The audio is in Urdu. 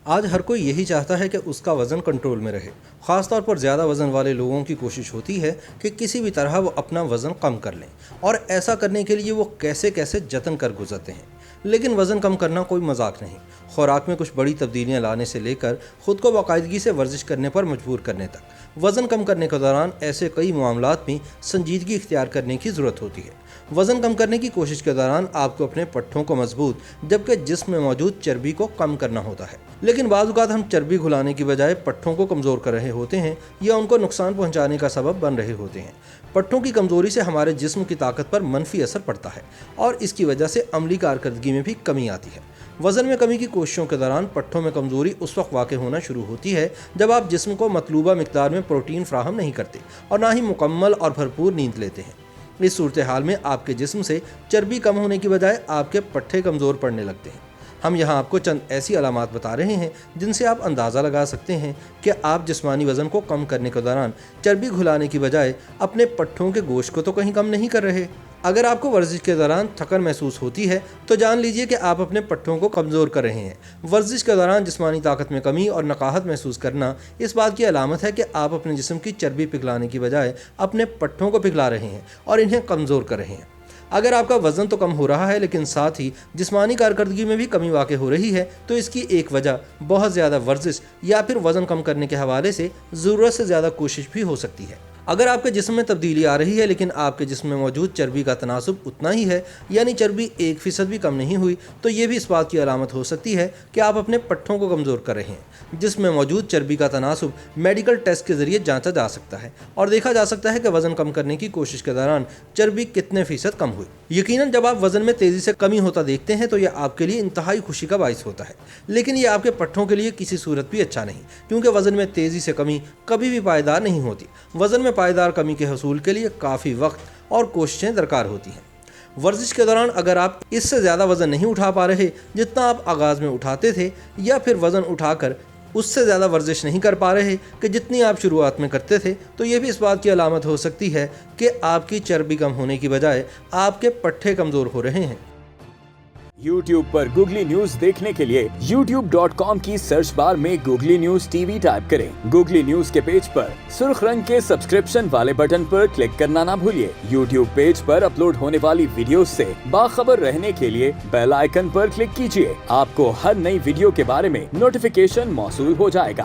آج ہر کوئی یہی چاہتا ہے کہ اس کا وزن کنٹرول میں رہے۔ خاص طور پر زیادہ وزن والے لوگوں کی کوشش ہوتی ہے کہ کسی بھی طرح وہ اپنا وزن کم کر لیں، اور ایسا کرنے کے لیے وہ کیسے جتن کر گزرتے ہیں۔ لیکن وزن کم کرنا کوئی مذاق نہیں۔ خوراک میں کچھ بڑی تبدیلیاں لانے سے لے کر خود کو باقاعدگی سے ورزش کرنے پر مجبور کرنے تک، وزن کم کرنے کے دوران ایسے کئی معاملات میں سنجیدگی اختیار کرنے کی ضرورت ہوتی ہے۔ وزن کم کرنے کی کوشش کے دوران آپ کو اپنے پٹھوں کو مضبوط جبکہ جسم میں موجود چربی کو کم کرنا ہوتا ہے۔ لیکن بعض اوقات ہم چربی گھلانے کی بجائے پٹھوں کو کمزور کر رہے ہوتے ہیں یا ان کو نقصان پہنچانے کا سبب بن رہے ہوتے ہیں۔ پٹھوں کی کمزوری سے ہمارے جسم کی طاقت پر منفی اثر پڑتا ہے اور اس کی وجہ سے عملی کارکردگی میں بھی کمی آتی ہے۔ وزن میں کمی کی کوششوں کے دوران پٹھوں میں کمزوری اس وقت واقع ہونا شروع ہوتی ہے جب آپ جسم کو مطلوبہ مقدار میں پروٹین فراہم نہیں کرتے اور نہ ہی مکمل اور بھرپور نیند لیتے ہیں۔ اس صورتحال میں آپ کے جسم سے چربی کم ہونے کی بجائے آپ کے پٹھے کمزور پڑنے لگتے ہیں۔ ہم یہاں آپ کو چند ایسی علامات بتا رہے ہیں جن سے آپ اندازہ لگا سکتے ہیں کہ آپ جسمانی وزن کو کم کرنے کے دوران چربی گھلانے کی بجائے اپنے پٹھوں کے گوشت کو تو کہیں کم نہیں کر رہے۔ اگر آپ کو ورزش کے دوران تھکن محسوس ہوتی ہے تو جان لیجئے کہ آپ اپنے پٹھوں کو کمزور کر رہے ہیں۔ ورزش کے دوران جسمانی طاقت میں کمی اور نقاہت محسوس کرنا اس بات کی علامت ہے کہ آپ اپنے جسم کی چربی پگھلانے کی بجائے اپنے پٹھوں کو پگھلا رہے ہیں اور انہیں کمزور کر رہے ہیں۔ اگر آپ کا وزن تو کم ہو رہا ہے لیکن ساتھ ہی جسمانی کارکردگی میں بھی کمی واقع ہو رہی ہے تو اس کی ایک وجہ بہت زیادہ ورزش یا پھر وزن کم کرنے کے حوالے سے ضرورت سے زیادہ کوشش بھی ہو سکتی ہے۔ اگر آپ کے جسم میں تبدیلی آ رہی ہے لیکن آپ کے جسم میں موجود چربی کا تناسب اتنا ہی ہے، یعنی چربی 1% بھی کم نہیں ہوئی، تو یہ بھی اس بات کی علامت ہو سکتی ہے کہ آپ اپنے پٹھوں کو کمزور کر رہے ہیں۔ جسم میں موجود چربی کا تناسب میڈیکل ٹیسٹ کے ذریعے جانچا جا سکتا ہے اور دیکھا جا سکتا ہے کہ وزن کم کرنے کی کوشش کے دوران چربی کتنے فیصد کم ہوئی۔ یقیناً جب آپ وزن میں تیزی سے کمی ہوتا دیکھتے ہیں تو یہ آپ کے لیے انتہائی خوشی کا باعث ہوتا ہے، لیکن یہ آپ کے پٹھوں کے لیے کسی صورت بھی اچھا نہیں، کیونکہ وزن میں تیزی سے کمی کبھی بھی پائیدار نہیں ہوتی۔ وزن میں پائیدار کمی کے حصول کے لیے کافی وقت اور کوششیں درکار ہوتی ہیں۔ ورزش کے دوران اگر آپ اس سے زیادہ وزن نہیں اٹھا پا رہے جتنا آپ آغاز میں اٹھاتے تھے، یا پھر وزن اٹھا کر اس سے زیادہ ورزش نہیں کر پا رہے کہ جتنی آپ شروعات میں کرتے تھے، تو یہ بھی اس بات کی علامت ہو سکتی ہے کہ آپ کی چربی کم ہونے کی بجائے آپ کے پٹھے کمزور ہو رہے ہیں۔ YouTube پر گوگلی نیوز دیکھنے کے لیے youtube.com کی سرچ بار میں googly news T V type کریں۔ گوگلی نیوز کے پیج پر سرخ رنگ کے سبسکرپشن والے بٹن پر کلک کرنا نہ بھولیے۔ YouTube پیج پر اپلوڈ ہونے والی ویڈیوز سے باخبر رہنے کے لیے بیل آئیکن پر کلک کیجیے۔ آپ کو ہر نئی ویڈیو کے بارے میں نوٹیفیکیشن موصول ہو جائے گا۔